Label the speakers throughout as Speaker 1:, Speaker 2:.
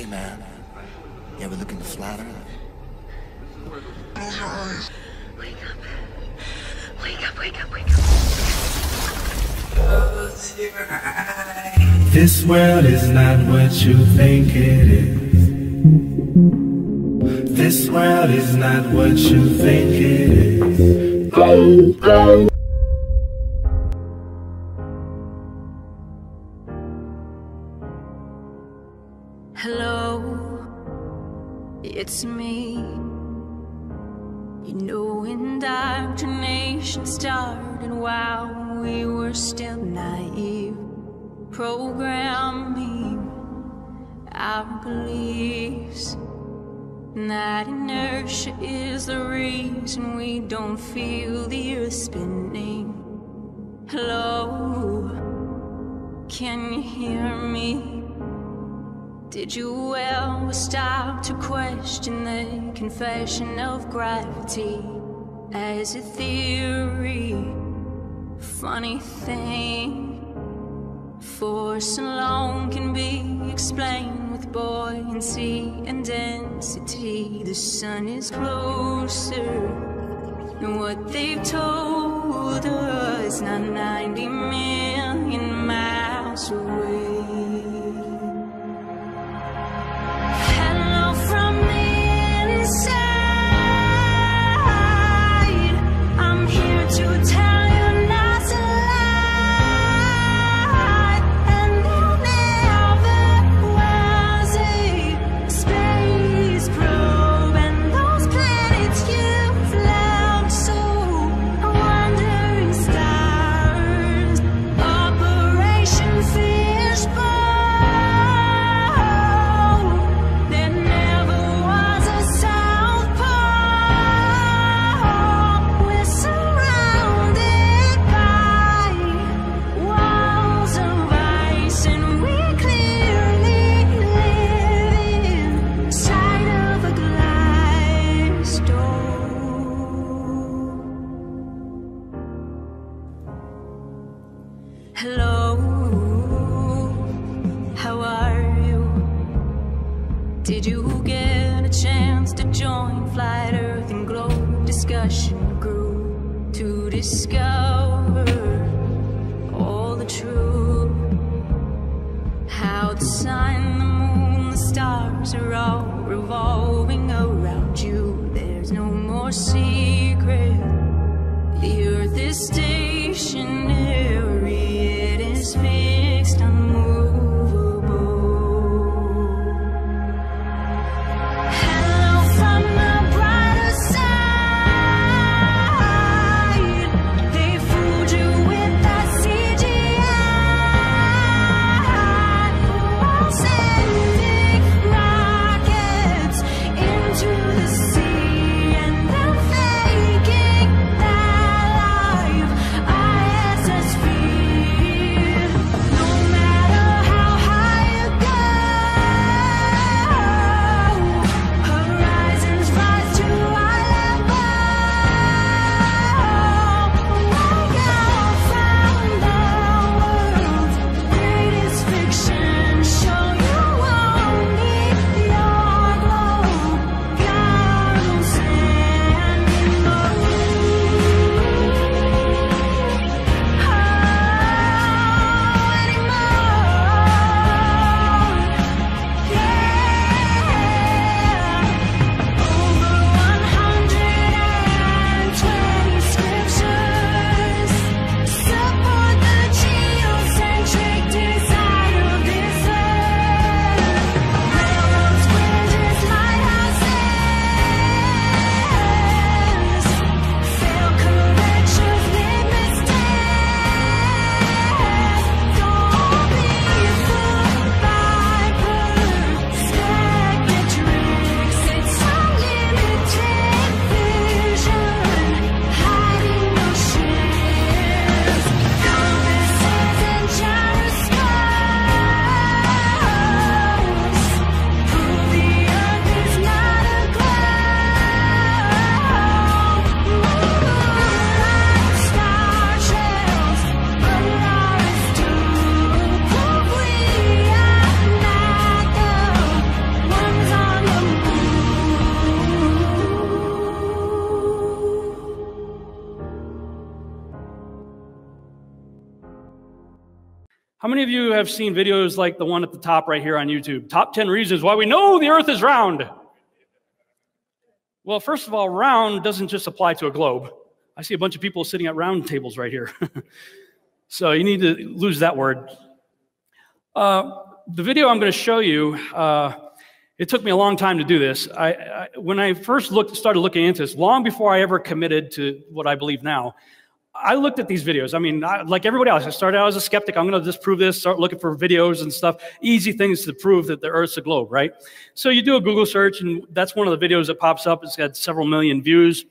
Speaker 1: Hey man, you ever looking to flatter?
Speaker 2: Wake up. Wake up, wake up, wake up. Close your eyes.
Speaker 3: This world is not what you think it is. This world is not what you think it is.
Speaker 2: Hello, it's me. You know, indoctrination started while we were still naive, programming our beliefs. That inertia is the reason we don't feel the earth spinning. Hello, can you hear me? Did you ever stop to question the confession of gravity as a theory? Funny thing, force alone can be explained with buoyancy and density. The sun is closer than what they've told us, not 90 million miles away. Hello, how are you? Did you get a chance to join Flat Earth and Globe discussion group to discover all the truth? How the sun, the moon, the stars are all revolving around you. There's no more secret. The earth is stationary. It is fixed, unmovable. Hello from the brighter side. They fooled you with that CGI. While sending rockets into the sea and then faking that life ISS fear.
Speaker 4: How many of you have seen videos like the one at the top right here on YouTube? Top 10 reasons why we know the Earth is round. Well, first of all, round doesn't just apply to a globe. I see a bunch of people sitting at round tables right here. So you need to lose that word. The video I'm going to show you, it took me a long time to do this. When I first started looking into this, long before I ever committed to what I believe now, I looked at these videos. I mean, like everybody else, I started out as a skeptic. I'm going to disprove this, start looking for videos and stuff, easy things to prove that the Earth's a globe, right? So you do a Google search, and that's one of the videos that pops up. It's got several million views.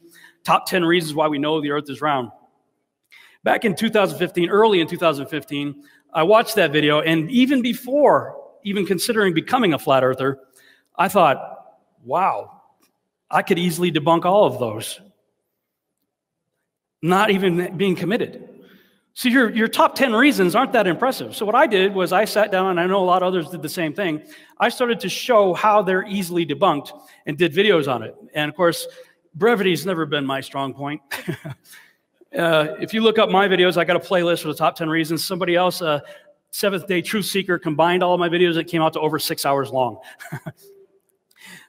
Speaker 4: Top 10 reasons why we know the Earth is round. Back in 2015, early in 2015, I watched that video, and even before even considering becoming a flat earther, I thought, wow, I could easily debunk all of those. Not even being committed. So your top 10 reasons aren't that impressive. So what I did was I sat down, and I know a lot of others did the same thing. I started to show how they're easily debunked and did videos on it. And of course, brevity's never been my strong point. If you look up my videos, I got a playlist for the top 10 reasons. Somebody else, Seventh Day Truth Seeker, combined all of my videos. It came out to over 6 hours long.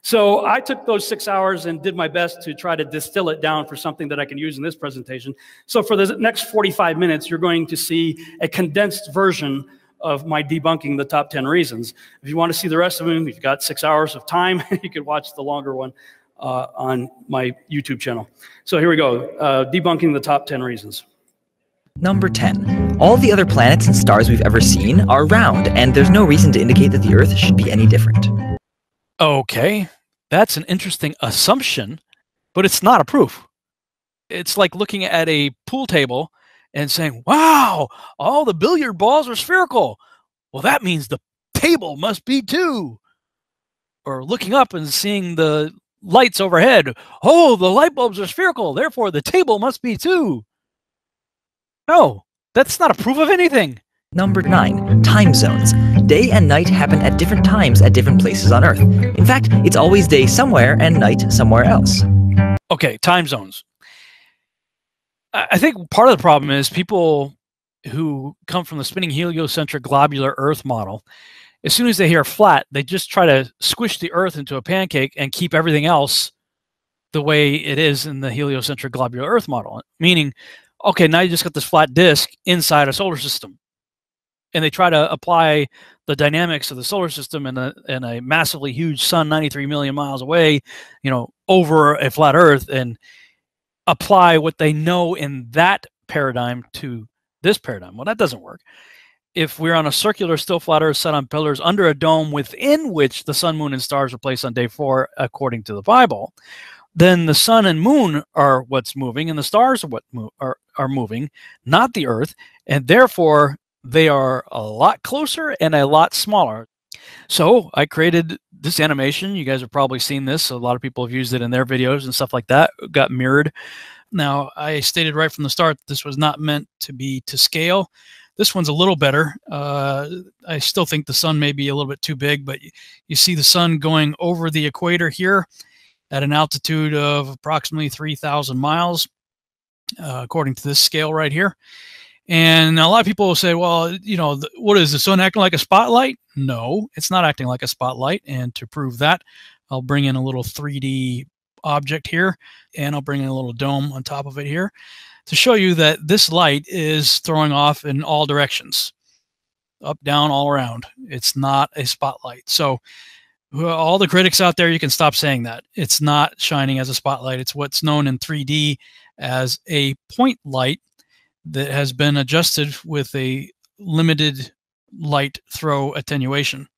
Speaker 4: So I took those 6 hours and did my best to try to distill it down for something that I can use in this presentation. So for the next 45 minutes, you're going to see a condensed version of my debunking the top 10 reasons. If you want to see the rest of them, you've got 6 hours of time. You could watch the longer one on my YouTube channel. So here we go, debunking the top 10 reasons.
Speaker 5: Number 10. All the other planets and stars we've ever seen are round, and there's no reason to indicate that the Earth should be any different.
Speaker 6: Okay, that's an interesting assumption, but it's not a proof. It's like looking at a pool table and saying, wow, all the billiard balls are spherical. Well, that means the table must be too. Or looking up and seeing the lights overhead. Oh, the light bulbs are spherical, therefore the table must be too. No, that's not a proof of anything.
Speaker 5: Number 9. Time zones. Day and night happen at different times at different places on Earth. In fact, it's always day somewhere and night somewhere else.
Speaker 6: Okay, time zones. I think part of the problem is people who come from the spinning heliocentric globular Earth model, as soon as they hear flat, they just try to squish the Earth into a pancake and keep everything else the way it is in the heliocentric globular Earth model. Meaning, okay, now you just got this flat disk inside a solar system. And they try to apply the dynamics of the solar system in a massively huge sun 93 million miles away, you know, over a flat Earth, and apply what they know in that paradigm to this paradigm. Well, that doesn't work. If we're on a circular still flat Earth set on pillars under a dome within which the sun, moon, and stars are placed on day 4, according to the Bible, then the sun and moon are what's moving, and the stars are what are moving, not the Earth, and therefore they are a lot closer and a lot smaller. So I created this animation. You guys have probably seen this. A lot of people have used it in their videos and stuff like that. It got mirrored. Now, I stated right from the start this was not meant to be to scale. This one's a little better. I still think the sun may be a little bit too big, but you see the sun going over the equator here at an altitude of approximately 3,000 miles, according to this scale right here. And a lot of people will say, well, you know, what is the sun acting like a spotlight? No, it's not acting like a spotlight. And to prove that, I'll bring in a little 3D object here, and I'll bring in a little dome on top of it here to show you that this light is throwing off in all directions, up, down, all around. It's not a spotlight. So all the critics out there, you can stop saying that. It's not shining as a spotlight. It's what's known in 3D as a point light that has been adjusted with a limited light throw attenuation.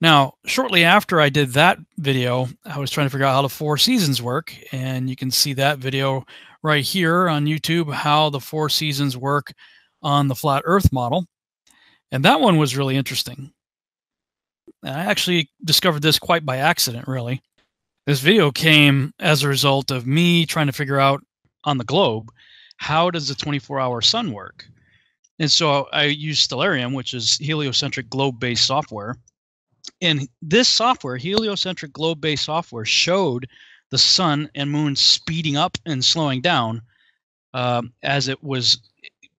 Speaker 6: Now, shortly after I did that video, I was trying to figure out how the 4 seasons work, and you can see that video right here on YouTube, how the 4 seasons work on the flat Earth model. And that one was really interesting. And I actually discovered this quite by accident, really. This video came as a result of me trying to figure out on the globe, how does the 24-hour sun work? And so I used Stellarium, which is heliocentric globe-based software. And this software, heliocentric globe-based software, showed the sun and moon speeding up and slowing down as it was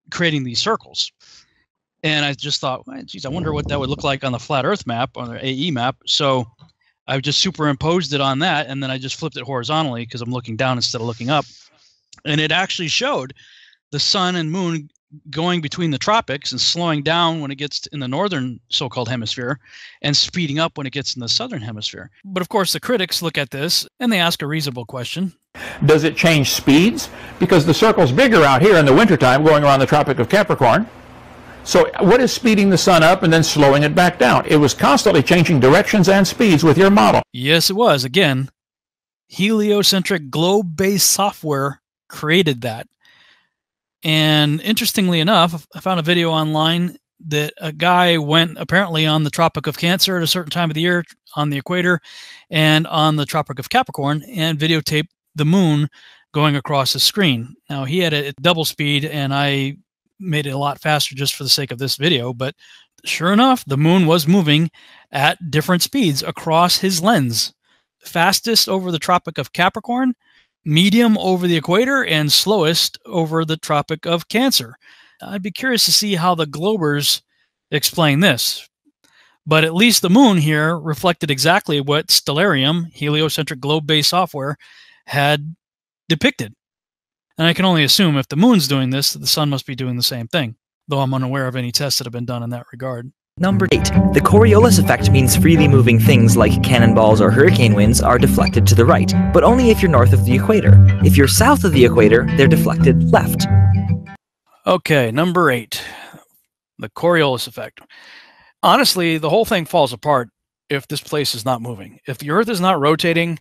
Speaker 6: creating these circles. And I just thought, well, geez, I wonder what that would look like on the flat Earth map, on the AE map. So I just superimposed it on that, and then I just flipped it horizontally because I'm looking down instead of looking up. And it actually showed the sun and moon going between the tropics and slowing down when it gets in the northern so-called hemisphere and speeding up when it gets in the southern hemisphere. But of course, the critics look at this and they ask a reasonable question.
Speaker 7: Does it change speeds? Because the circle's bigger out here in the wintertime going around the Tropic of Capricorn. So what is speeding the sun up and then slowing it back down? It was constantly changing directions and speeds with your model.
Speaker 6: Yes, it was. Again, heliocentric globe-based software created that. And interestingly enough, I found a video online that a guy went apparently on the Tropic of Cancer at a certain time of the year, on the equator, and on the Tropic of Capricorn, and videotaped the moon going across the screen. Now, he had it at double speed, and I made it a lot faster just for the sake of this video, but sure enough, the moon was moving at different speeds across his lens. Fastest over the Tropic of Capricorn, medium over the equator, and slowest over the Tropic of Cancer. I'd be curious to see how the Globers explain this. But at least the moon here reflected exactly what Stellarium, heliocentric globe-based software, had depicted. And I can only assume if the moon's doing this, the sun must be doing the same thing, though I'm unaware of any tests that have been done in that regard.
Speaker 5: Number 8. The Coriolis effect means freely moving things like cannonballs or hurricane winds are deflected to the right, but only if you're north of the equator. If you're south of the equator, they're deflected left.
Speaker 6: Okay, number 8. The Coriolis effect. Honestly, the whole thing falls apart if this place is not moving. If the Earth is not rotating,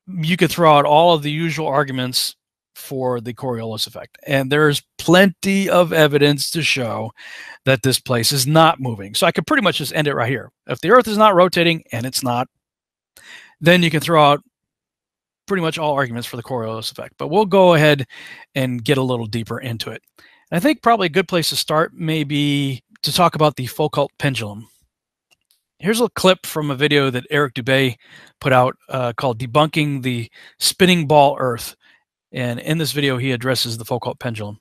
Speaker 6: you could throw out all of the usual arguments for the Coriolis effect. And there's plenty of evidence to show that this place is not moving. So I could pretty much just end it right here. If the Earth is not rotating, and it's not, then you can throw out pretty much all arguments for the Coriolis effect. But we'll go ahead and get a little deeper into it. I think probably a good place to start may be to talk about the Foucault pendulum. Here's a clip from a video that Eric Dubay put out called Debunking the Spinning Ball Earth. And in this video, he addresses the Foucault pendulum.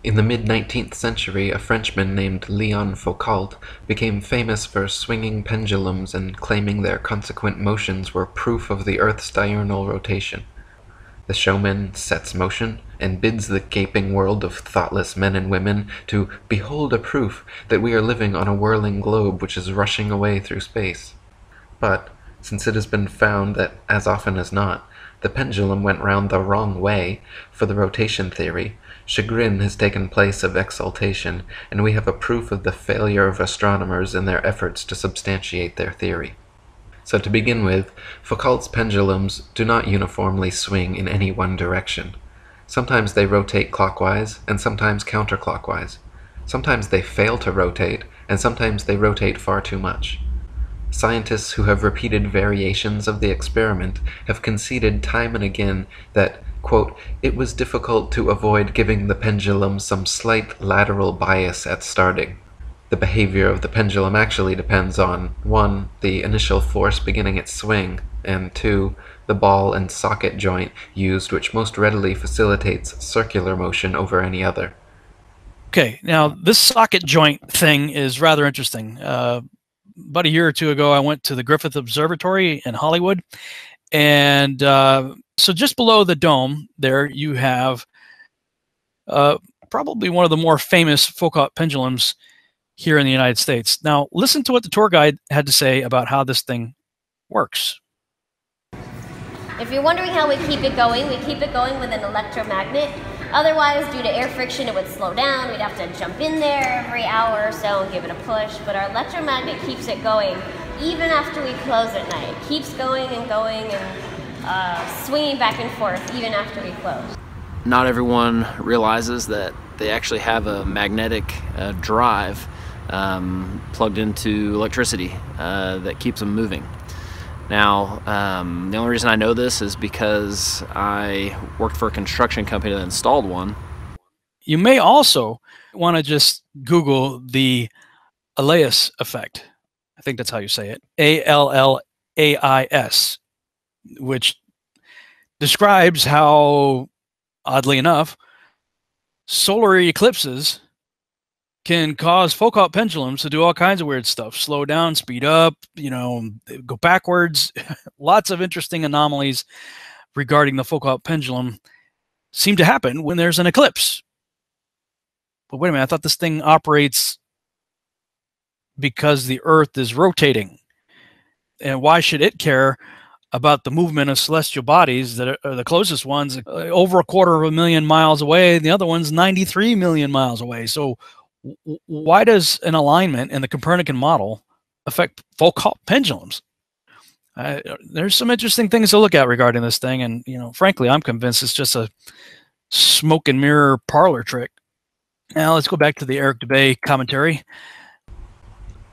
Speaker 8: In the mid-19th century, a Frenchman named Léon Foucault became famous for swinging pendulums and claiming their consequent motions were proof of the Earth's diurnal rotation. The showman sets motion and bids the gaping world of thoughtless men and women to behold a proof that we are living on a whirling globe which is rushing away through space. But, since it has been found that, as often as not, the pendulum went round the wrong way for the rotation theory, chagrin has taken place of exultation, and we have a proof of the failure of astronomers in their efforts to substantiate their theory. So to begin with, Foucault's pendulums do not uniformly swing in any one direction. Sometimes they rotate clockwise, and sometimes counterclockwise. Sometimes they fail to rotate, and sometimes they rotate far too much. Scientists who have repeated variations of the experiment have conceded time and again that, quote, it was difficult to avoid giving the pendulum some slight lateral bias at starting. The behavior of the pendulum actually depends on 1. The initial force beginning its swing, and 2. The ball and socket joint used, which most readily facilitates circular motion over any other.
Speaker 6: Okay, now this socket joint thing is rather interesting. About a year or two ago, I went to the Griffith Observatory in Hollywood. And so just below the dome there, you have probably one of the more famous Foucault pendulums here in the United States. Now, listen to what the tour guide had to say about how this thing works.
Speaker 9: If you're wondering how we keep it going with an electromagnet. Otherwise, due to air friction, it would slow down. We'd have to jump in there every hour or so and give it a push. But our electromagnet keeps it going even after we close at night. It keeps going and swinging back and forth even after we close.
Speaker 10: Not everyone realizes that they actually have a magnetic drive plugged into electricity that keeps them moving. Now, the only reason I know this is because I worked for a construction company that installed one.
Speaker 6: You may also want to just Google the Allais effect. I think that's how you say it. A-L-L-A-I-S, which describes how, oddly enough, solar eclipses can cause Foucault pendulums to do all kinds of weird stuff. Slow down, speed up, go backwards. Lots of interesting anomalies regarding the Foucault pendulum seem to happen when there's an eclipse. But wait a minute, I thought this thing operates because the Earth is rotating. And why should it care about the movement of celestial bodies that are the closest ones over 250,000 miles away, and the other one's 93 million miles away? So why does an alignment in the Copernican model affect Foucault pendulums? There's some interesting things to look at regarding this thing, and frankly, I'm convinced it's just a smoke and mirror parlor trick. Now let's go back to the Eric Dubay commentary.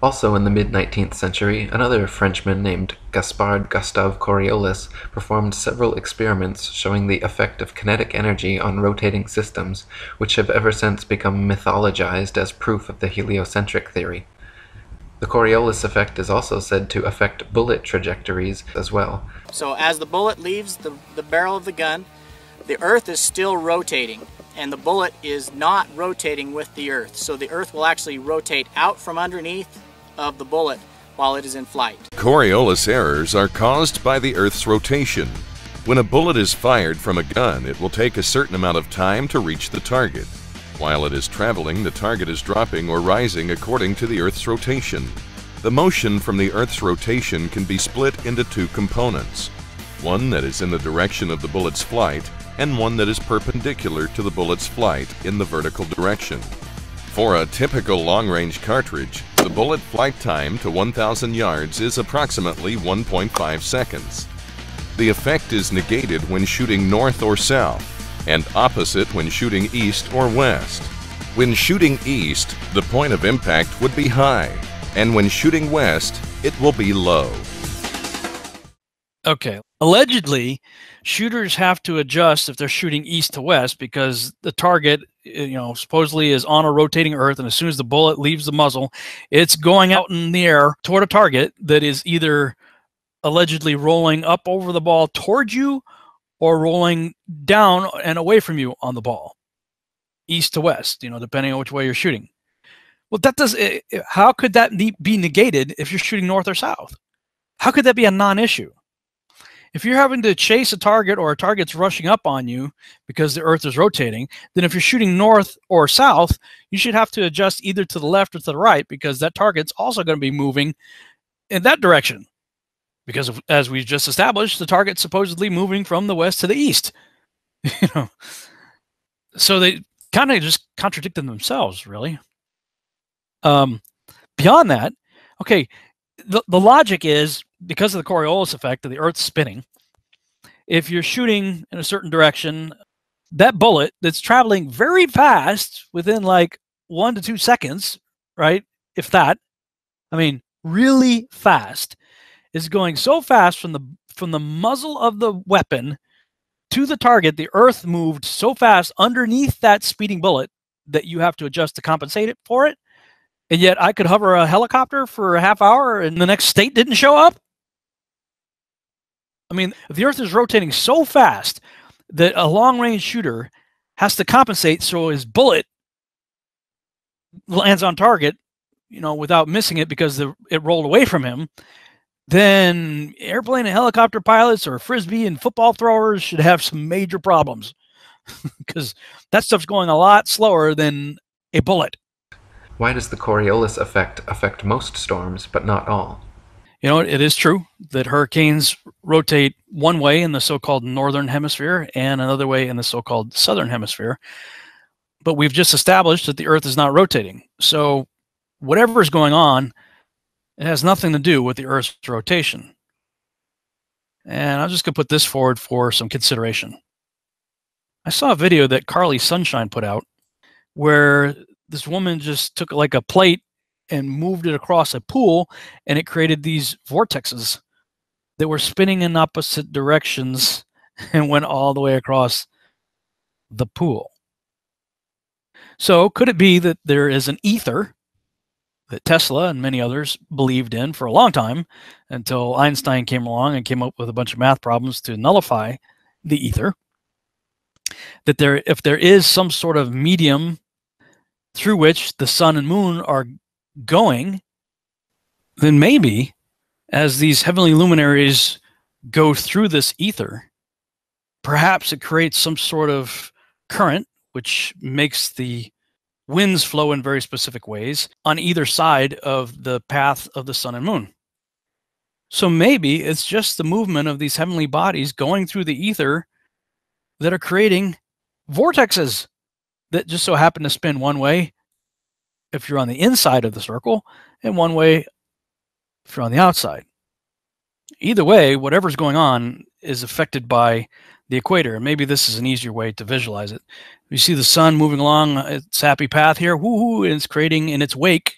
Speaker 8: Also in the mid-19th century, another Frenchman named Gaspard Gustave Coriolis performed several experiments showing the effect of kinetic energy on rotating systems, which have ever since become mythologized as proof of the heliocentric theory. The Coriolis effect is also said to affect bullet trajectories as well.
Speaker 11: So as the bullet leaves the barrel of the gun, the Earth is still rotating, and the bullet is not rotating with the Earth. So the Earth will actually rotate out from underneath of the bullet while it is in flight.
Speaker 12: Coriolis errors are caused by the Earth's rotation. When a bullet is fired from a gun, it will take a certain amount of time to reach the target. While it is traveling, the target is dropping or rising according to the Earth's rotation. The motion from the Earth's rotation can be split into two components, one that is in the direction of the bullet's flight and one that is perpendicular to the bullet's flight in the vertical direction. For a typical long-range cartridge, the bullet flight time to 1,000 yards is approximately 1.5 seconds. The effect is negated when shooting north or south, and opposite when shooting east or west. When shooting east, the point of impact would be high, and when shooting west, it will be low.
Speaker 6: Okay. Allegedly, shooters have to adjust if they're shooting east to west because the target, supposedly is on a rotating Earth, and as soon as the bullet leaves the muzzle, it's going out in the air toward a target that is either allegedly rolling up over the ball towards you or rolling down and away from you on the ball, east to west, depending on which way you're shooting. Well, how could that be negated if you're shooting north or south? How could that be a non-issue? If you're having to chase a target or a target's rushing up on you because the Earth is rotating, then if you're shooting north or south, you should have to adjust either to the left or to the right because that target's also going to be moving in that direction. Because as we've just established, the target's supposedly moving from the west to the east. So they kind of just contradicted themselves, really. Beyond that, okay, the logic is, because of the Coriolis effect of the Earth spinning, if you're shooting in a certain direction, that bullet that's traveling very fast within like 1 to 2 seconds, right? If that, really fast, is going so fast from the muzzle of the weapon to the target. The Earth moved so fast underneath that speeding bullet that you have to adjust to compensate it for it. And yet I could hover a helicopter for a half hour and the next state didn't show up. If the Earth is rotating so fast that a long-range shooter has to compensate so his bullet lands on target, without missing it because it rolled away from him, then airplane and helicopter pilots or Frisbee and football throwers should have some major problems because that stuff's going a lot slower than a bullet.
Speaker 8: Why does the Coriolis effect affect most storms, but not all?
Speaker 6: It is true that hurricanes rotate one way in the so-called northern hemisphere and another way in the so-called southern hemisphere. But we've just established that the Earth is not rotating. So whatever is going on, it has nothing to do with the Earth's rotation. And I'm just going to put this forward for some consideration. I saw a video that Carly Sunshine put out where this woman just took like a plate and moved it across a pool, and it created these vortexes that were spinning in opposite directions and went all the way across the pool. So could it be that there is an ether that Tesla and many others believed in for a long time until Einstein came along and came up with a bunch of math problems to nullify the ether? That if there is some sort of medium through which the sun and moon are going, then maybe as these heavenly luminaries go through this ether, perhaps it creates some sort of current which makes the winds flow in very specific ways on either side of the path of the sun and moon. So maybe it's just the movement of these heavenly bodies going through the ether that are creating vortexes that just so happen to spin one way if you're on the inside of the circle and one way if you're on the outside. Either way, whatever's going on is affected by the equator. And maybe this is an easier way to visualize it. You see the sun moving along its happy path here, woohoo, and it's creating in its wake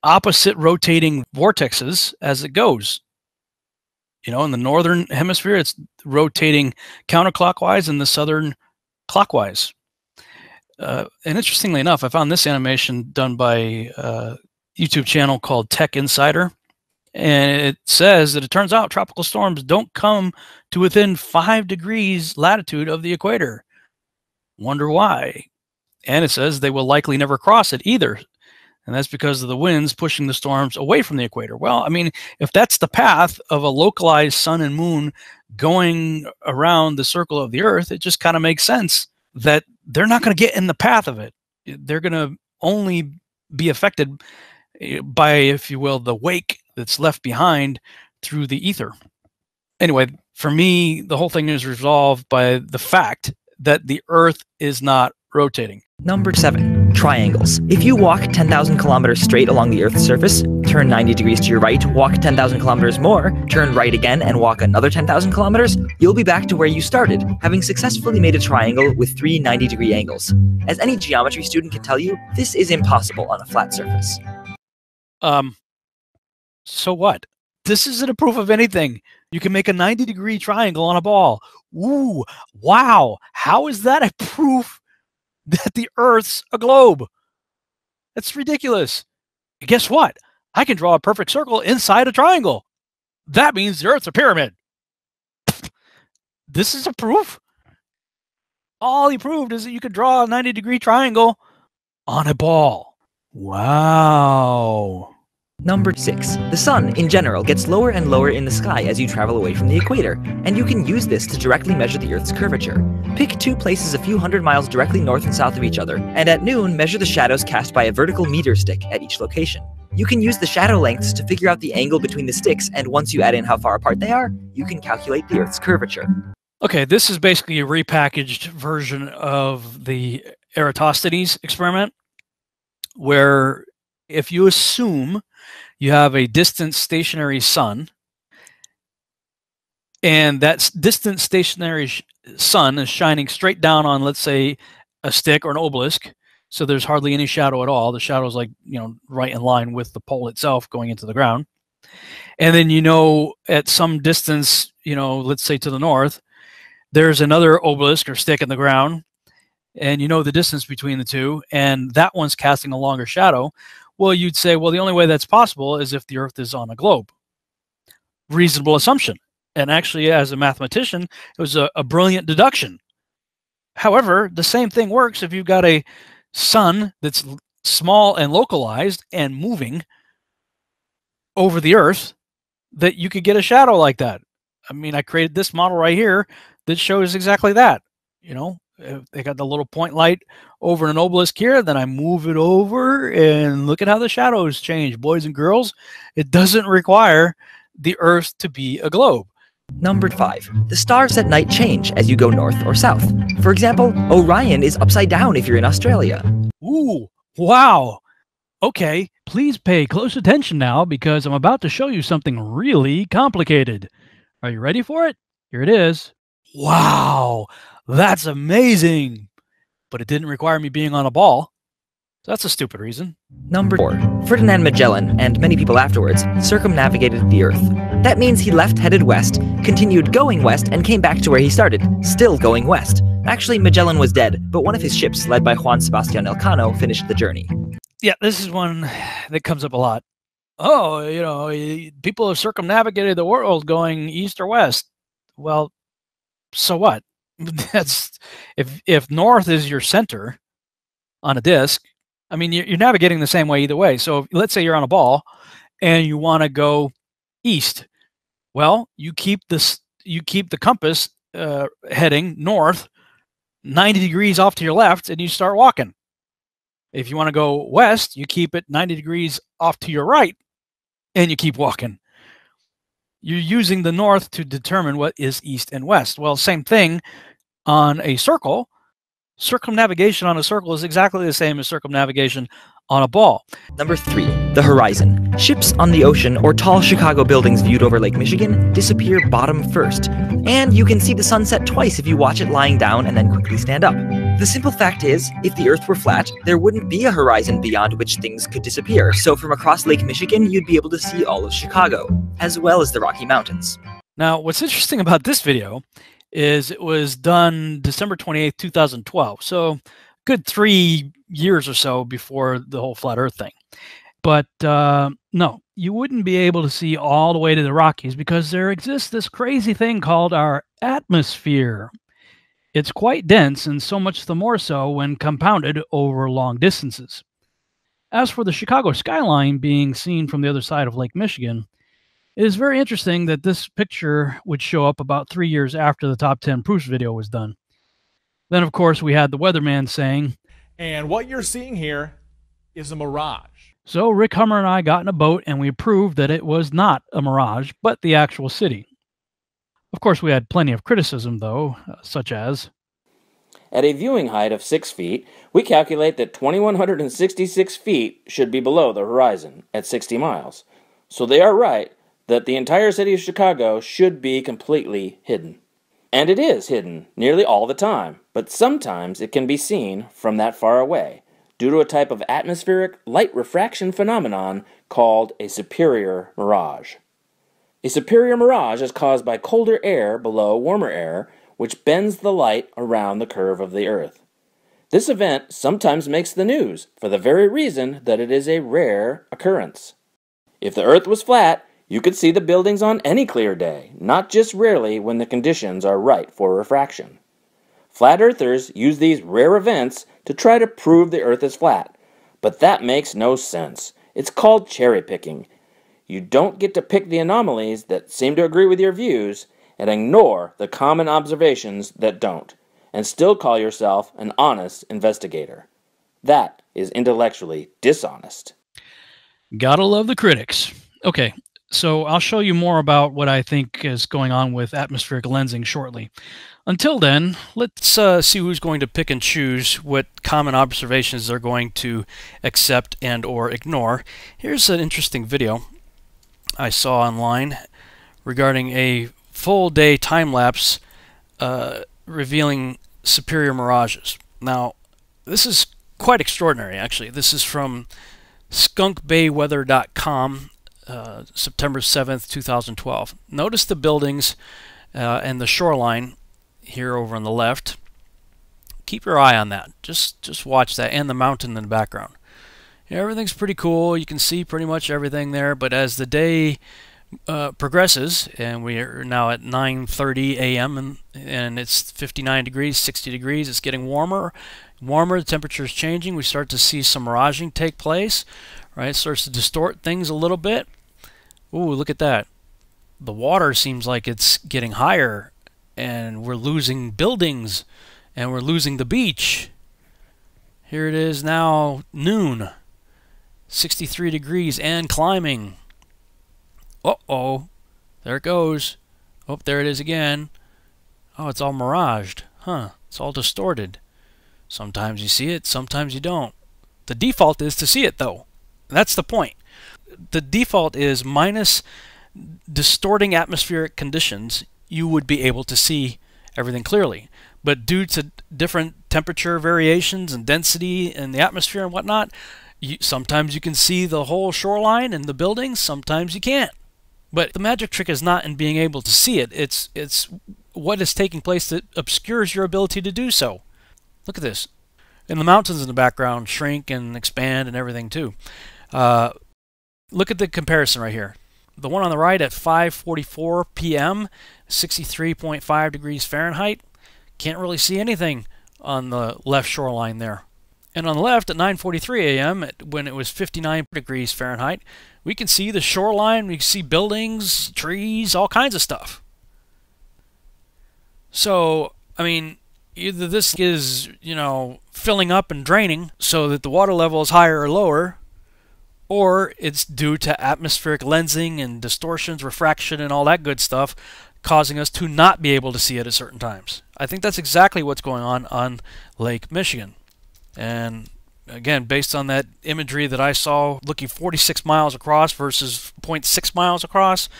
Speaker 6: opposite rotating vortexes as it goes. You know, in the northern hemisphere, it's rotating counterclockwise, and the southern clockwise. And interestingly enough, I found this animation done by a YouTube channel called Tech Insider. And it says that it turns out tropical storms don't come to within 5 degrees latitude of the equator. Wonder why? And it says they will likely never cross it either. And that's because of the winds pushing the storms away from the equator. Well, I mean, if that's the path of a localized sun and moon going around the circle of the Earth, it just kind of makes sense that they're not going to get in the path of it. They're going to only be affected by, if you will, the wake that's left behind through the ether. Anyway, for me, the whole thing is resolved by the fact that the Earth is not rotating.
Speaker 5: Number 7, triangles. If you walk 10,000 kilometers straight along the Earth's surface, turn 90 degrees to your right, walk 10,000 kilometers more, turn right again, and walk another 10,000 kilometers, you'll be back to where you started, having successfully made a triangle with 3 90-degree angles. As any geometry student can tell you, this is impossible on a flat surface.
Speaker 6: So what? This isn't a proof of anything. You can make a 90-degree triangle on a ball. Ooh, wow. How is that a proof that the Earth's a globe? That's ridiculous. And guess what? I can draw a perfect circle inside a triangle. That means the Earth's a pyramid. This is a proof? All he proved is that you could draw a 90-degree triangle on a ball. Wow.
Speaker 5: Number 6. The sun, in general, gets lower and lower in the sky as you travel away from the equator, and you can use this to directly measure the Earth's curvature. Pick 2 places a few hundred miles directly north and south of each other, and at noon, measure the shadows cast by a vertical meter stick at each location. You can use the shadow lengths to figure out the angle between the sticks, and once you add in how far apart they are, you can calculate the Earth's curvature.
Speaker 6: Okay, this is basically a repackaged version of the Eratosthenes experiment, where if you assume you have a distant stationary sun, and that distant stationary sun is shining straight down on, let's say, a stick or an obelisk, so there's hardly any shadow at all. The shadow is, like, you know, right in line with the pole itself going into the ground. And then, you know, at some distance, you know, let's say to the north, there's another obelisk or stick in the ground, and you know the distance between the two, and that one's casting a longer shadow. Well, you'd say, well, the only way that's possible is if the Earth is on a globe. Reasonable assumption. And actually, as a mathematician, it was a brilliant deduction. However, the same thing works if you've got a sun that's small and localized and moving over the Earth, that you could get a shadow like that. I mean, I created this model right here that shows exactly that. You know, they got the little point light over an obelisk here, then I move it over, and look at how the shadows change. Boys and girls, it doesn't require the Earth to be a globe.
Speaker 5: Number 5. The stars at night change as you go north or south. For example, Orion is upside down if you're in Australia.
Speaker 6: Ooh, wow. Okay, please pay close attention now, because I'm about to show you something really complicated. Are you ready for it? Here it is. Wow, that's amazing. But it didn't require me being on a ball. So that's a stupid reason.
Speaker 5: Number 4. Ferdinand Magellan, and many people afterwards, circumnavigated the Earth. That means he left headed west, continued going west, and came back to where he started, still going west. Actually, Magellan was dead, but one of his ships, led by Juan Sebastian Elcano, finished the journey.
Speaker 6: Yeah, this is one that comes up a lot. Oh, you know, people have circumnavigated the world going east or west. Well, so what? That's if north is your center, on a disk, I mean, you're navigating the same way either way. So let's say you're on a ball and you want to go east. Well, you keep the compass heading north 90 degrees off to your left and you start walking. If you want to go west, you keep it 90 degrees off to your right and you keep walking. You're using the north to determine what is east and west. Well, same thing on a circle. Circumnavigation on a circle is exactly the same as circumnavigation on a ball.
Speaker 5: Number 3, the horizon. Ships on the ocean or tall Chicago buildings viewed over Lake Michigan disappear bottom first. And you can see the sunset twice if you watch it lying down and then quickly stand up. The simple fact is, if the Earth were flat, there wouldn't be a horizon beyond which things could disappear. So from across Lake Michigan, you'd be able to see all of Chicago, as well as the Rocky Mountains.
Speaker 6: Now, what's interesting about this video is it was done December 28th, 2012. So good 3 years or so before the whole flat Earth thing. But no, you wouldn't be able to see all the way to the Rockies because there exists this crazy thing called our atmosphere. It's quite dense, and so much the more so when compounded over long distances. As for the Chicago skyline being seen from the other side of Lake Michigan, it is very interesting that this picture would show up about 3 years after the Top 10 Proofs video was done. Then, of course, we had the weatherman saying,
Speaker 13: "And what you're seeing here is a mirage."
Speaker 6: So Rick Hummer and I got in a boat and we proved that it was not a mirage, but the actual city. Of course, we had plenty of criticism, though, such as,
Speaker 14: at a viewing height of 6 feet, we calculate that 2,166 feet should be below the horizon at 60 miles. So they are right that the entire city of Chicago should be completely hidden. And it is hidden nearly all the time, but sometimes it can be seen from that far away due to a type of atmospheric light refraction phenomenon called a superior mirage. A superior mirage is caused by colder air below warmer air, which bends the light around the curve of the Earth. This event sometimes makes the news for the very reason that it is a rare occurrence. If the Earth was flat, you could see the buildings on any clear day, not just rarely when the conditions are right for refraction. Flat earthers use these rare events to try to prove the Earth is flat, but that makes no sense. It's called cherry picking. You don't get to pick the anomalies that seem to agree with your views and ignore the common observations that don't, and still call yourself an honest investigator. That is intellectually dishonest.
Speaker 6: Gotta love the critics. Okay, so I'll show you more about what I think is going on with atmospheric lensing shortly. Until then, let's see who's going to pick and choose what common observations they're going to accept and or ignore. Here's an interesting video I saw online regarding a full-day time-lapse revealing superior mirages. Now, this is quite extraordinary, actually. This is from skunkbayweather.com, September 7th, 2012. Notice the buildings and the shoreline here over on the left. Keep your eye on that. Just watch that, and the mountain in the background. Everything's pretty cool. You can see pretty much everything there, but as the day progresses, and we are now at 9:30 a.m. and it's 59 degrees, 60 degrees, it's getting warmer, the temperature is changing, we start to see some miraging take place, right? It starts to distort things a little bit. Ooh, look at that. The water seems like it's getting higher, and we're losing buildings, and we're losing the beach. Here it is now, noon, 63 degrees and climbing. Uh-oh, there it goes. Oh, there it is again. Oh, it's all miraged. Huh, it's all distorted. Sometimes you see it, sometimes you don't. The default is to see it, though. That's the point. The default is minus distorting atmospheric conditions, you would be able to see everything clearly. But due to different temperature variations and density in the atmosphere and whatnot, sometimes you can see the whole shoreline and the buildings, sometimes you can't. But the magic trick is not in being able to see it. It's what is taking place that obscures your ability to do so. Look at this. And the mountains in the background shrink and expand and everything too. Look at the comparison right here. The one on the right at 5:44 p.m., 63.5 degrees Fahrenheit. Can't really see anything on the left shoreline there. And on the left at 9:43 a.m., when it was 59 degrees Fahrenheit, we can see the shoreline, we can see buildings, trees, all kinds of stuff. So, I mean, either this is, you know, filling up and draining so that the water level is higher or lower, or it's due to atmospheric lensing and distortions, refraction, and all that good stuff, causing us to not be able to see it at certain times. I think that's exactly what's going on Lake Michigan. And again, based on that imagery that I saw looking 46 miles across versus 0.6 miles across,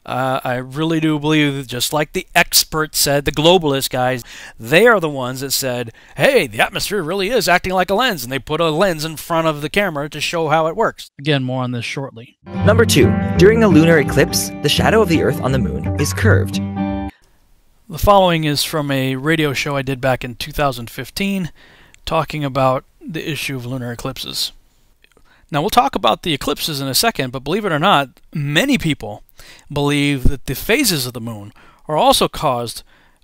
Speaker 6: I really do believe that, just like the experts said, the globalist guys, they are the ones that said, hey, the atmosphere really is acting like a lens, and they put a lens in front of the camera to show how it works.
Speaker 5: Again, more on this shortly. Number 2. During a lunar eclipse, the shadow of the Earth on the moon is curved.
Speaker 6: The following is from a radio show I did back in 2015, talking about the issue of lunar eclipses. Now, we'll talk about the eclipses in a second, but believe it or not, many people believe that the phases of the moon are also caused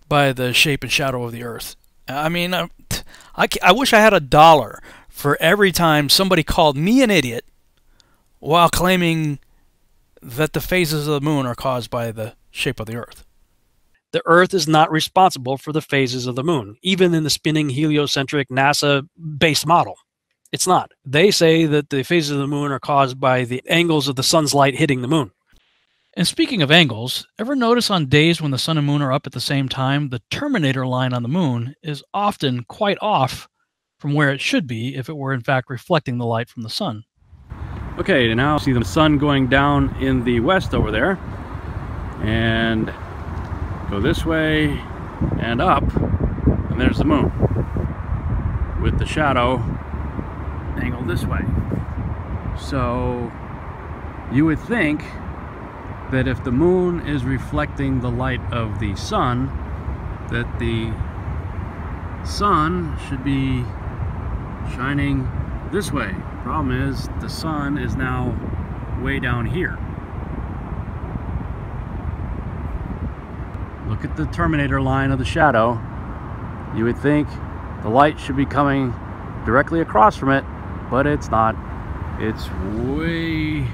Speaker 6: by the shape and shadow of the Earth. I mean, I wish I had $1 for every time somebody called me an idiot while claiming that the phases of the moon are caused by the shape of the Earth.
Speaker 4: The Earth is not responsible for the phases of the moon, even in the spinning heliocentric NASA-based model. It's not. They say that the phases of the moon are caused by the angles of the sun's light hitting the moon.
Speaker 6: And speaking of angles, ever notice on days when the sun and moon are up at the same time, the terminator line on the moon is often quite off from where it should be if it were in fact reflecting the light from the sun.
Speaker 4: Okay, now see the sun going down in the west over there, and go this way and up, and there's the moon with the shadow angled this way. So you would think that if the moon is reflecting the light of the sun, that the sun should be shining this way. Problem is, the sun is now way down here. Look at the terminator line of the shadow. You would think the light should be coming directly across from it, but it's not. It's way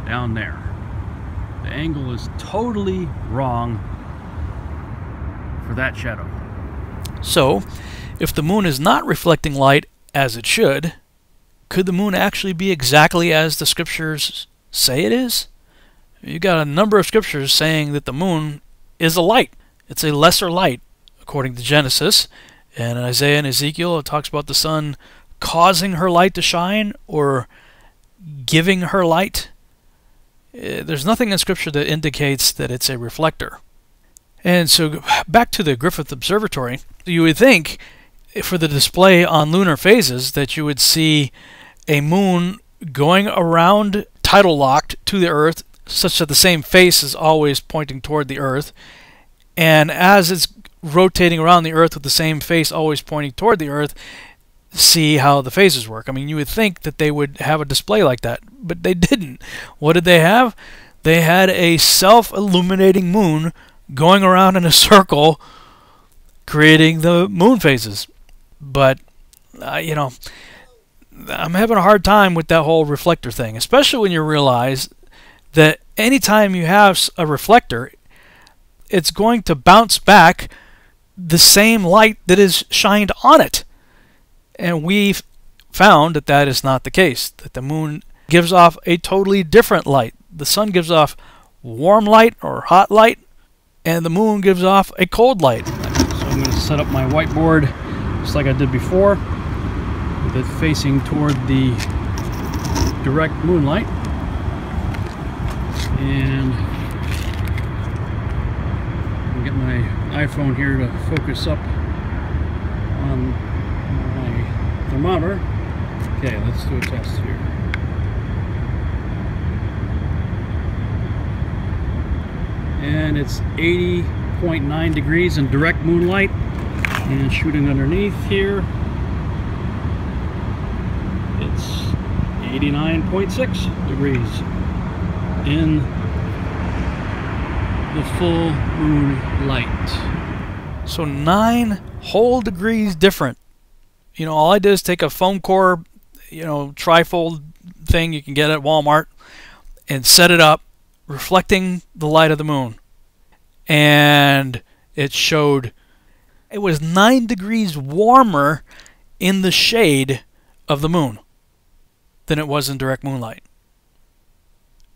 Speaker 4: down there. The angle is totally wrong for that shadow.
Speaker 6: So, if the moon is not reflecting light as it should, could the moon actually be exactly as the scriptures say it is? You've got a number of scriptures saying that the moon is a light. It's a lesser light, according to Genesis. And in Isaiah and Ezekiel, it talks about the sun causing her light to shine or giving her light. There's nothing in Scripture that indicates that it's a reflector. And so back to the Griffith Observatory, you would think for the display on lunar phases that you would see a moon going around tidal locked to the Earth such that the same face is always pointing toward the Earth. And as it's rotating around the Earth with the same face always pointing toward the Earth, see how the phases work. I mean, you would think that they would have a display like that, but they didn't. What did they have? They had a self-illuminating moon going around in a circle, creating the moon phases. But, you know, I'm having a hard time with that whole reflector thing, especially when you realize that anytime you have a reflector, it's going to bounce back the same light that is shined on it. And we've found that that is not the case, that the moon gives off a totally different light. The sun gives off warm light or hot light, and the moon gives off a cold light.
Speaker 4: So I'm going to set up my whiteboard just like I did before, with it facing toward the direct moonlight. And I'll get my iPhone here to focus up on my thermometer. Okay, let's do a test here. And it's 80.9 degrees in direct moonlight, and shooting underneath here, it's 89.6 degrees in the full moon light.
Speaker 6: So 9 whole degrees different You know, all I did is take a foam core, trifold thing you can get at Walmart and set it up, reflecting the light of the moon. And it showed it was 9 degrees warmer in the shade of the moon than it was in direct moonlight.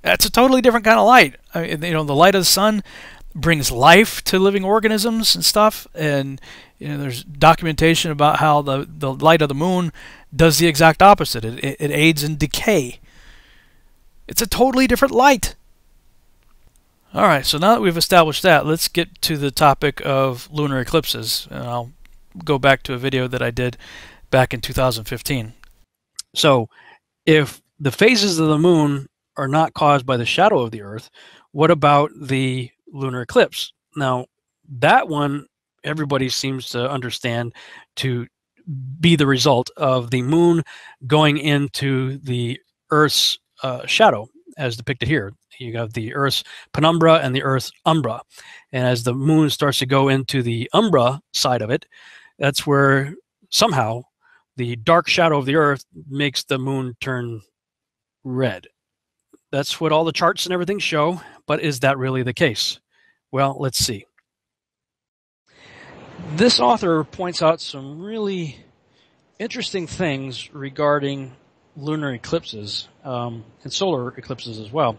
Speaker 6: That's a totally different kind of light. I mean, the light of the sun brings life to living organisms and stuff, and there's documentation about how the light of the moon does the exact opposite. It aids in decay. It's a totally different light. All right, so now that we've established that, let's get to the topic of lunar eclipses. And I'll go back to a video that I did back in 2015. So, if the phases of the moon are not caused by the shadow of the Earth, what about the lunar eclipse? Now, that one everybody seems to understand to be the result of the moon going into the Earth's shadow, as depicted here. You have the Earth's penumbra and the Earth's umbra. And as the moon starts to go into the umbra side of it, that's where somehow the dark shadow of the Earth makes the moon turn red. That's what all the charts and everything show, but is that really the case? Well, let's see. This author points out some really interesting things regarding lunar eclipses and solar eclipses as well.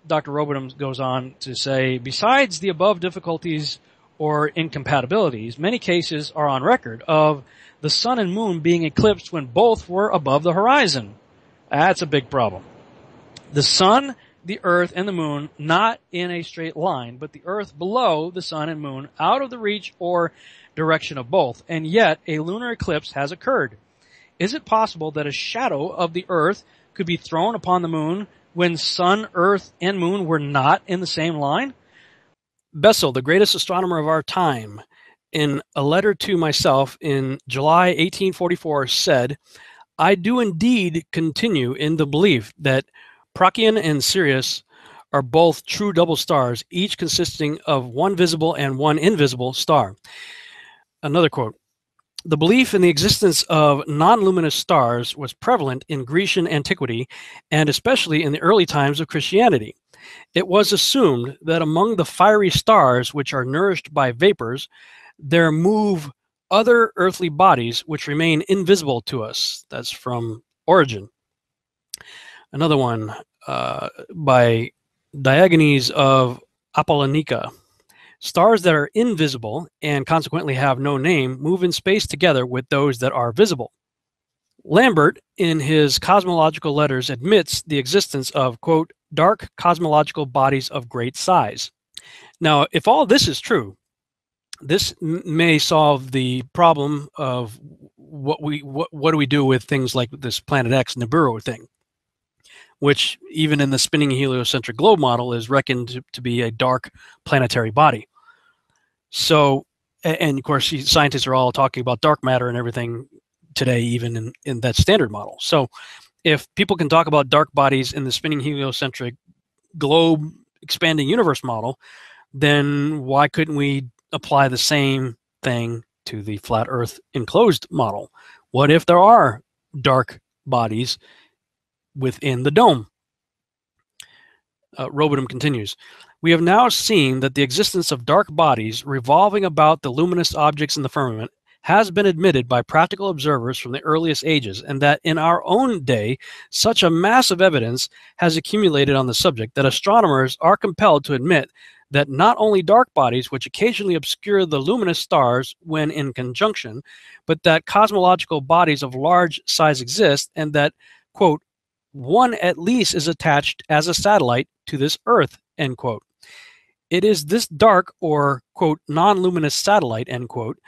Speaker 6: Dr. Robinham goes on to say, besides the above difficulties or incompatibilities, many cases are on record of the sun and moon being eclipsed when both were above the horizon. That's a big problem. The sun, the earth, and the moon not in a straight line, but the earth below the sun and moon, out of the reach or direction of both, and yet a lunar eclipse has occurred. Is it possible that a shadow of the earth could be thrown upon the moon when sun, earth, and moon were not in the same line? Bessel, the greatest astronomer of our time, in a letter to myself in July 1844 said, I do indeed continue in the belief that Procyon and Sirius are both true double stars, each consisting of one visible and one invisible star. Another quote, the belief in the existence of non-luminous stars was prevalent in Grecian antiquity and especially in the early times of Christianity. It was assumed that among the fiery stars which are nourished by vapors, there move other earthly bodies which remain invisible to us. That's from Origen. Another one by Diogenes of Apollonica. Stars that are invisible and consequently have no name move in space together with those that are visible. Lambert, in his cosmological letters, admits the existence of, quote, dark cosmological bodies of great size. Now, if all this is true, this may solve the problem of what do we do with things like this Planet X Nibiru thing, which even in the spinning heliocentric globe model is reckoned to be a dark planetary body. So, and of course, scientists are all talking about dark matter and everything today, even in that standard model. So if people can talk about dark bodies in the spinning heliocentric globe expanding universe model, then why couldn't we apply the same thing to the flat Earth enclosed model? What if there are dark bodies within the dome? Robinham continues, we have now seen that the existence of dark bodies revolving about the luminous objects in the firmament has been admitted by practical observers from the earliest ages, and that in our own day such a mass of evidence has accumulated on the subject that astronomers are compelled to admit that not only dark bodies, which occasionally obscure the luminous stars when in conjunction, but that cosmological bodies of large size exist, and that, quote, one at least is attached as a satellite to this Earth, end quote. It is this dark or, quote, non-luminous satellite, end quote,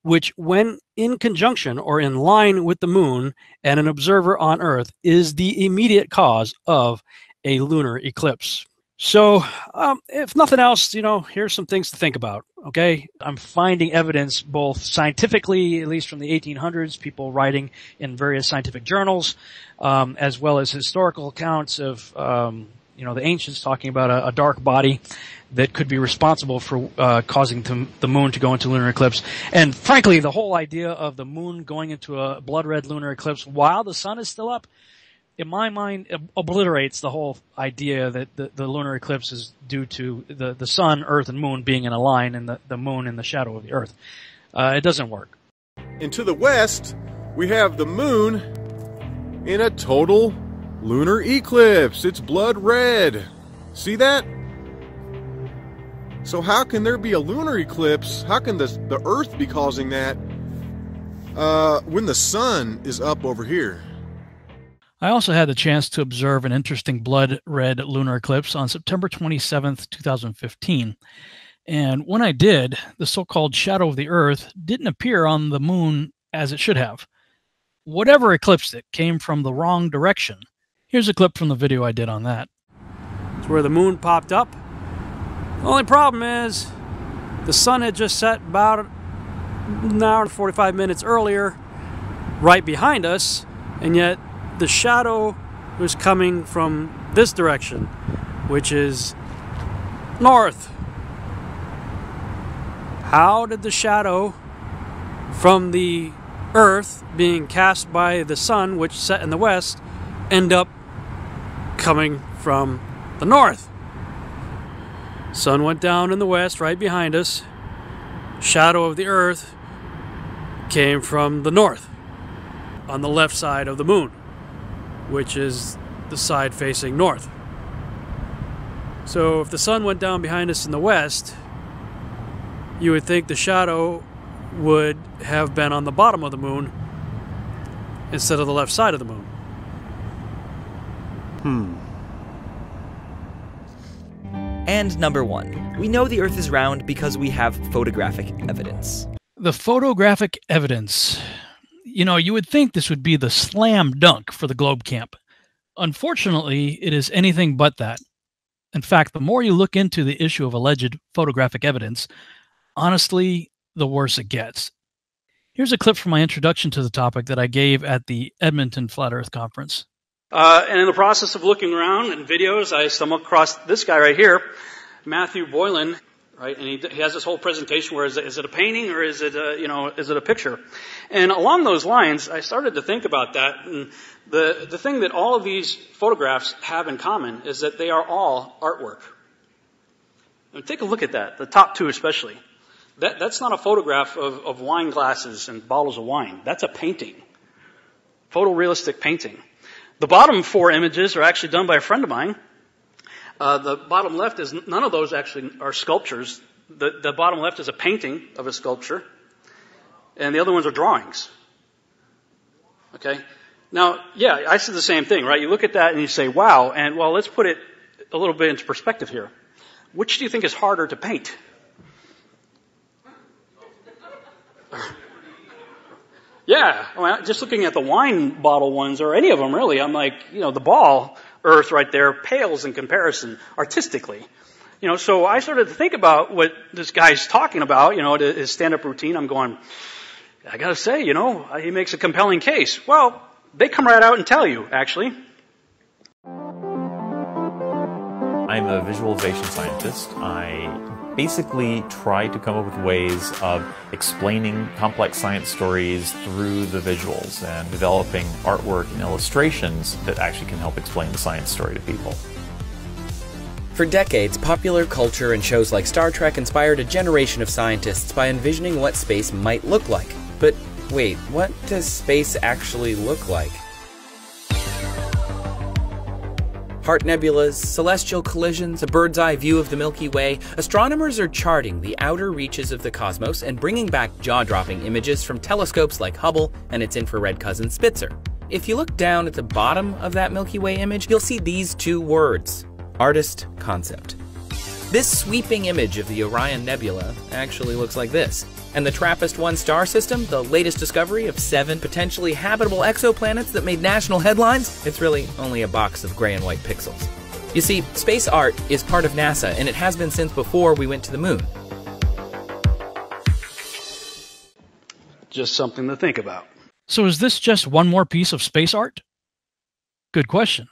Speaker 6: which when in conjunction or in line with the moon and an observer on Earth is the immediate cause of a lunar eclipse. So if nothing else, here's some things to think about, okay? I'm finding evidence both scientifically, at least from the 1800s, people writing in various scientific journals, as well as historical accounts of, You know, the ancients talking about a dark body that could be responsible for causing the moon to go into lunar eclipse. And frankly, the whole idea of the moon going into a blood red lunar eclipse while the sun is still up, in my mind, obliterates the whole idea that the lunar eclipse is due to the sun, earth, and moon being in a line and the moon in the shadow of the earth. It doesn't work.
Speaker 15: And to the west, we have the moon in a total lunar eclipse. It's blood red. See that? So how can there be a lunar eclipse? How can the Earth be causing that when the sun is up over here?
Speaker 6: I also had the chance to observe an interesting blood red lunar eclipse on September 27th, 2015. And when I did, the so-called shadow of the Earth didn't appear on the moon as it should have. Whatever eclipsed it came from the wrong direction. Here's a clip from the video I did on that.
Speaker 4: It's where the moon popped up. The only problem is the sun had just set about an hour and 45 minutes earlier right behind us, and yet the shadow was coming from this direction, which is north. How did the shadow from the Earth being cast by the sun, which set in the west, end up coming from the north? Sun went down in the west right behind us. Shadow of the Earth came from the north, on the left side of the moon, which is the side facing north. So if the sun went down behind us in the west, you would think the shadow would have been on the bottom of the moon instead of the left side of the moon.
Speaker 5: And number 1, we know the Earth is round because we have photographic evidence.
Speaker 6: The photographic evidence. You know, you would think this would be the slam dunk for the Globe Camp. Unfortunately, it is anything but that. In fact, the more you look into the issue of alleged photographic evidence, honestly, the worse it gets. Here's a clip from my introduction to the topic that I gave at the Edmonton Flat Earth Conference.
Speaker 4: And in the process of looking around in videos, I stumbled across this guy right here, Matthew Boylan, right? And he has this whole presentation where is it a painting or is it a picture? And along those lines, I started to think about that. And the thing that all of these photographs have in common is that they are all artwork. And take a look at that, the top two especially. That's not a photograph of wine glasses and bottles of wine. That's a painting, photorealistic painting. The bottom 4 images are actually done by a friend of mine. The bottom left is, none of those actually are sculptures. The bottom left is a painting of a sculpture, and the other ones are drawings. Okay? Now, yeah, I said the same thing, right? You look at that and you say, wow, and well, let's put it a little bit into perspective here. Which do you think is harder to paint? Yeah, I mean, just looking at the wine bottle ones, or any of them really, I'm like, the ball earth right there pales in comparison artistically. So I started to think about what this guy's talking about, his stand-up routine. I'm going, I gotta say, he makes a compelling case. Well, they come right out and tell you, actually.
Speaker 16: I'm a visualization scientist. I basically try to come up with ways of explaining complex science stories through the visuals and developing artwork and illustrations that actually can help explain the science story to people.
Speaker 17: For decades, popular culture and shows like Star Trek inspired a generation of scientists by envisioning what space might look like. But wait, what does space actually look like? Heart nebulas, celestial collisions, a bird's eye view of the Milky Way, astronomers are charting the outer reaches of the cosmos and bringing back jaw-dropping images from telescopes like Hubble and its infrared cousin Spitzer. If you look down at the bottom of that Milky Way image, you'll see these 2 words: artist concept. This sweeping image of the Orion Nebula actually looks like this. And the TRAPPIST-1 star system, the latest discovery of 7 potentially habitable exoplanets that made national headlines, it's really only a box of gray and white pixels. You see, space art is part of NASA, and it has been since before we went to the moon.
Speaker 4: Just something to think about.
Speaker 6: So is this just one more piece of space art? Good question.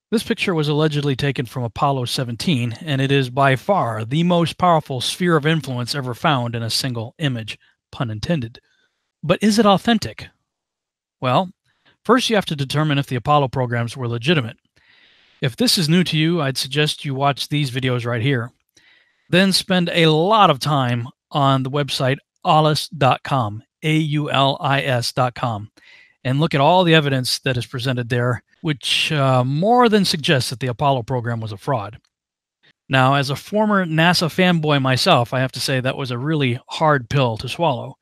Speaker 6: This picture was allegedly taken from Apollo 17, and it is by far the most powerful sphere of influence ever found in a single image, pun intended. But is it authentic? Well, first you have to determine if the Apollo programs were legitimate. If this is new to you, I'd suggest you watch these videos right here. Then spend a lot of time on the website aulis.com, AULIS.com, and look at all the evidence that is presented there, which more than suggests that the Apollo program was a fraud. Now, as a former NASA fanboy myself, I have to say that was a really hard pill to swallow.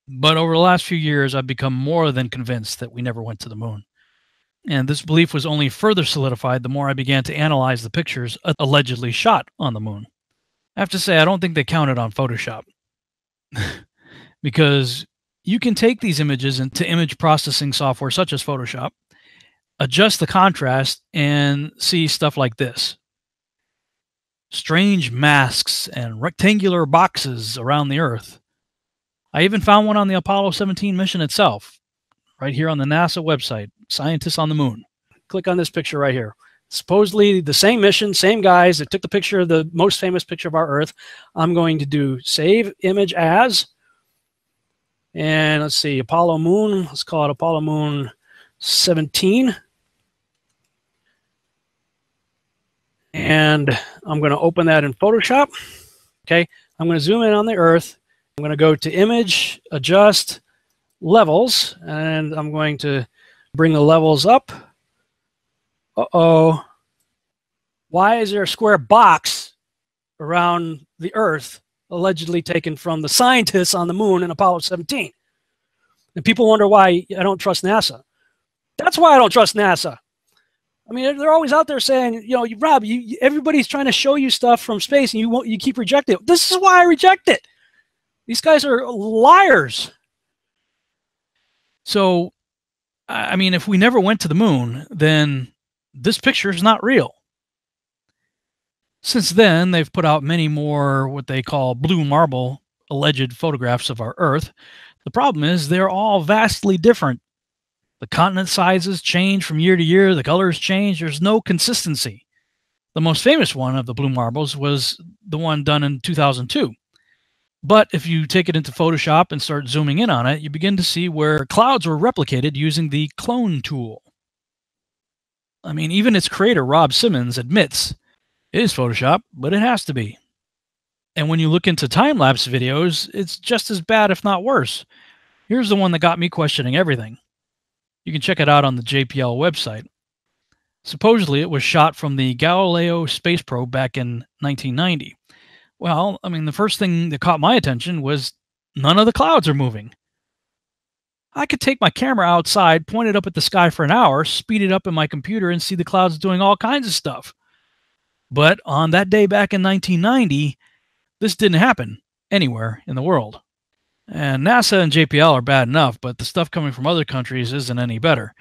Speaker 6: But over the last few years, I've become more than convinced that we never went to the moon. And this belief was only further solidified the more I began to analyze the pictures allegedly shot on the moon. I have to say, I don't think they counted on Photoshop. Because you can take these images into image processing software such as Photoshop, adjust the contrast, and see stuff like this. Strange masks and rectangular boxes around the Earth. I even found one on the Apollo 17 mission itself, right here on the NASA website, Scientists on the Moon. Click on this picture right here. Supposedly the same mission, same guys that took the picture of the most famous picture of our Earth. I'm going to do save image as, and let's see, Apollo Moon. Let's call it Apollo Moon 17. And I'm going to open that in Photoshop. Okay, I'm going to zoom in on the Earth. I'm going to go to Image, Adjust, Levels, and I'm going to bring the levels up. Uh-oh. Why is there a square box around the Earth allegedly taken from the scientists on the moon in Apollo 17? And people wonder why I don't trust NASA. That's why I don't trust NASA. I mean, they're always out there saying, you know, Rob, everybody's trying to show you stuff from space and you keep rejecting it. This is why I reject it. These guys are liars. So, I mean, if we never went to the moon, then this picture is not real. Since then, they've put out many more what they call blue marble alleged photographs of our Earth. The problem is they're all vastly different. The continent sizes change from year to year. The colors change. There's no consistency. The most famous one of the blue marbles was the one done in 2002. But if you take it into Photoshop and start zooming in on it, you begin to see where clouds were replicated using the clone tool. I mean, even its creator, Rob Simmons, admits it is Photoshop, but it has to be. And when you look into time-lapse videos, it's just as bad, if not worse. Here's the one that got me questioning everything. You can check it out on the JPL website. Supposedly, it was shot from the Galileo space probe back in 1990. Well, I mean, the first thing that caught my attention was none of the clouds are moving. I could take my camera outside, point it up at the sky for an hour, speed it up in my computer, and see the clouds doing all kinds of stuff. But on that day back in 1990, this didn't happen anywhere in the world. And NASA and JPL are bad enough, but the stuff coming from other countries isn't any better.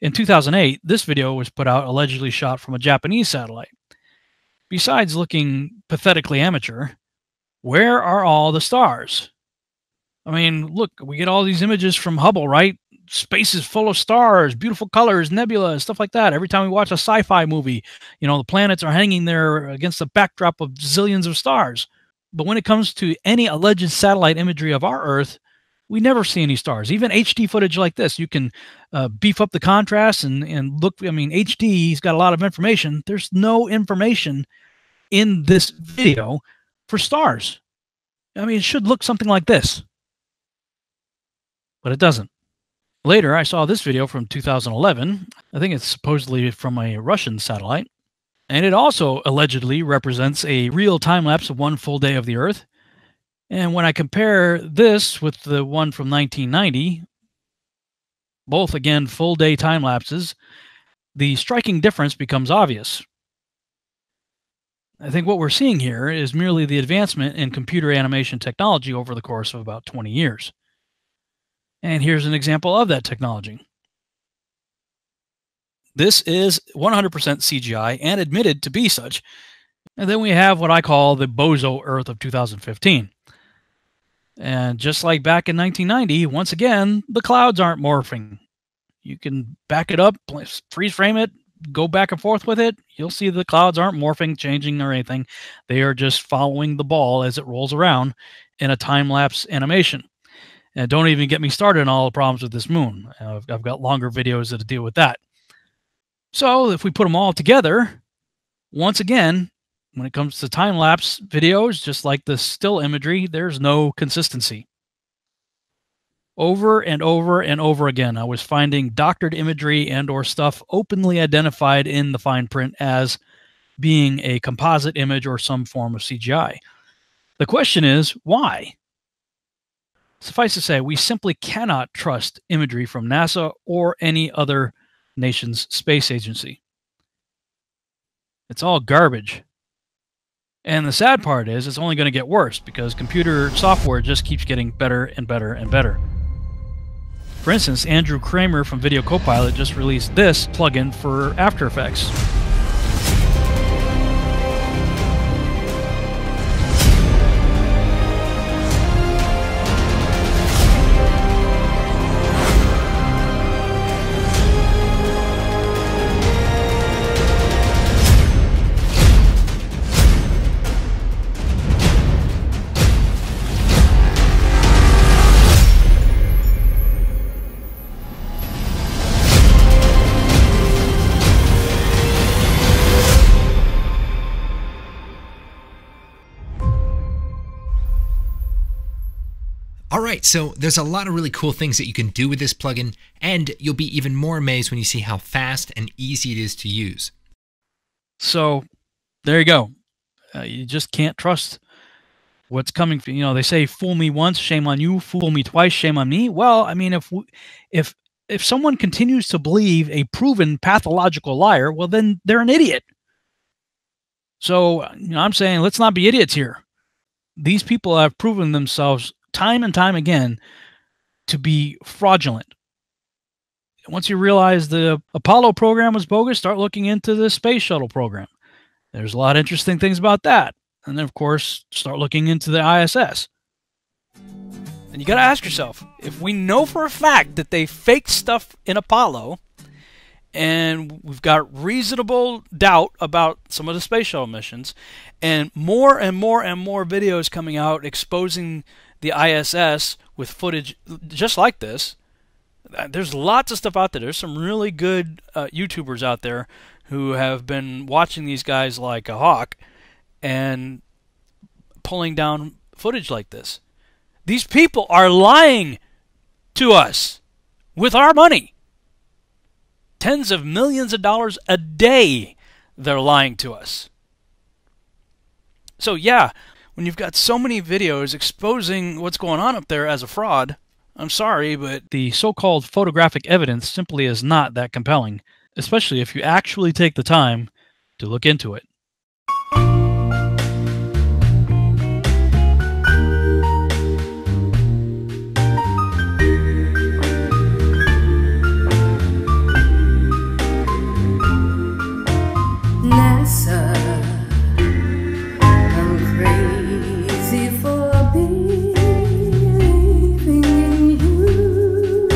Speaker 6: In 2008, this video was put out allegedly shot from a Japanese satellite. Besides looking pathetically amateur, where are all the stars? I mean, look, we get all these images from Hubble, right? Space is full of stars, beautiful colors, nebula, stuff like that. Every time we watch a sci-fi movie, you know, the planets are hanging there against a backdrop of zillions of stars. But when it comes to any alleged satellite imagery of our Earth, we never see any stars. Even HD footage like this, you can beef up the contrast and look. I mean, HD's got a lot of information. There's no information in this video for stars. I mean, it should look something like this, but it doesn't. Later, I saw this video from 2011. I think it's supposedly from a Russian satellite. And it also allegedly represents a real time-lapse of one full day of the Earth. And when I compare this with the one from 1990, both, again, full-day time-lapses, the striking difference becomes obvious. I think what we're seeing here is merely the advancement in computer animation technology over the course of about 20 years. And here's an example of that technology. This is 100% CGI and admitted to be such. And then we have what I call the bozo Earth of 2015. And just like back in 1990, once again, the clouds aren't morphing. You can back it up, freeze frame it, go back and forth with it, you'll see the clouds aren't morphing, changing, or anything. They are just following the ball as it rolls around in a time-lapse animation. And don't even get me started on all the problems with this moon. I've got longer videos that deal with that. So if we put them all together, once again, when it comes to time-lapse videos, just like the still imagery, there's no consistency. Over and over and over again, I was finding doctored imagery and or stuff openly identified in the fine print as being a composite image or some form of CGI. The question is, why? Suffice to say, we simply cannot trust imagery from NASA or any other nation's space agency. It's all garbage. And the sad part is, it's only going to get worse because computer software just keeps getting better and better and better. For instance, Andrew Kramer from Video Copilot just released this plugin for After Effects.
Speaker 18: Alright, so there's a lot of really cool things that you can do with this plugin, and you'll be even more amazed when you see how fast and easy it is to use.
Speaker 6: So, there you go. You just can't trust what's coming. You know, they say, fool me once, shame on you. Fool me twice, shame on me. Well, I mean, if someone continues to believe a proven pathological liar, well, then they're an idiot. So, you know, I'm saying, let's not be idiots here. These people have proven themselves time and time again to be fraudulent. Once you realize the Apollo program was bogus, start looking into the space shuttle program. There's a lot of interesting things about that. And then, of course, start looking into the ISS. And you got to ask yourself, if we know for a fact that they faked stuff in Apollo, and we've got reasonable doubt about some of the space shuttle missions, and more videos coming out exposing the ISS with footage just like this. There's lots of stuff out there. There's some really good YouTubers out there who have been watching these guys like a hawk and pulling down footage like this. These people are lying to us with our money. Tens of millions of dollars a day they're lying to us. So yeah, when you've got so many videos exposing what's going on up there as a fraud, I'm sorry, but the so-called photographic evidence simply is not that compelling, especially if you actually take the time to look into it.
Speaker 2: NASA, I'm crazy for believing in you.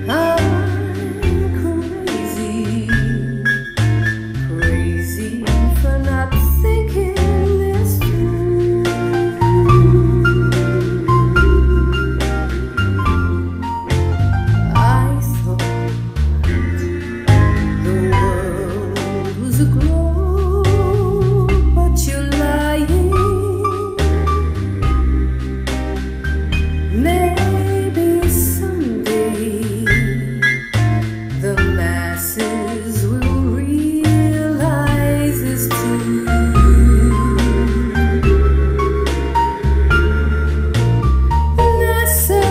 Speaker 2: I'm crazy for not thinking this through. I thought a globe, but you're lying. Maybe someday the masses will realize it's true. NASA,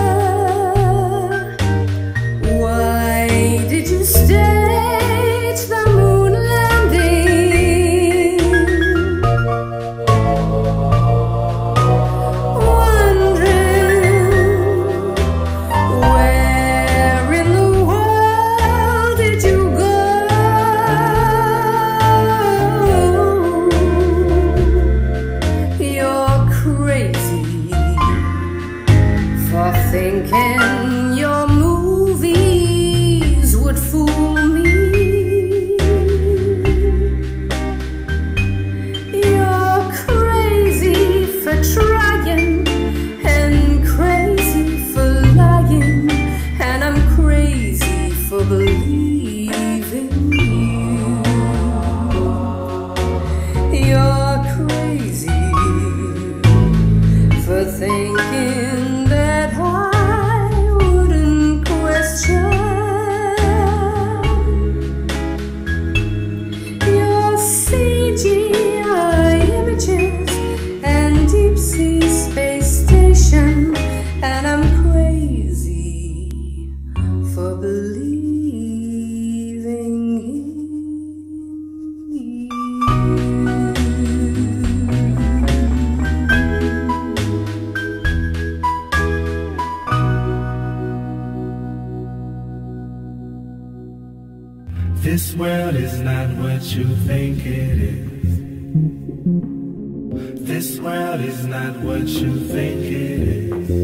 Speaker 2: why did you stage the moon landing? Wondering, where in the world did you go? You're crazy for thinking your movies would fool
Speaker 3: This world is not what you think it is. This world is not what you think it is.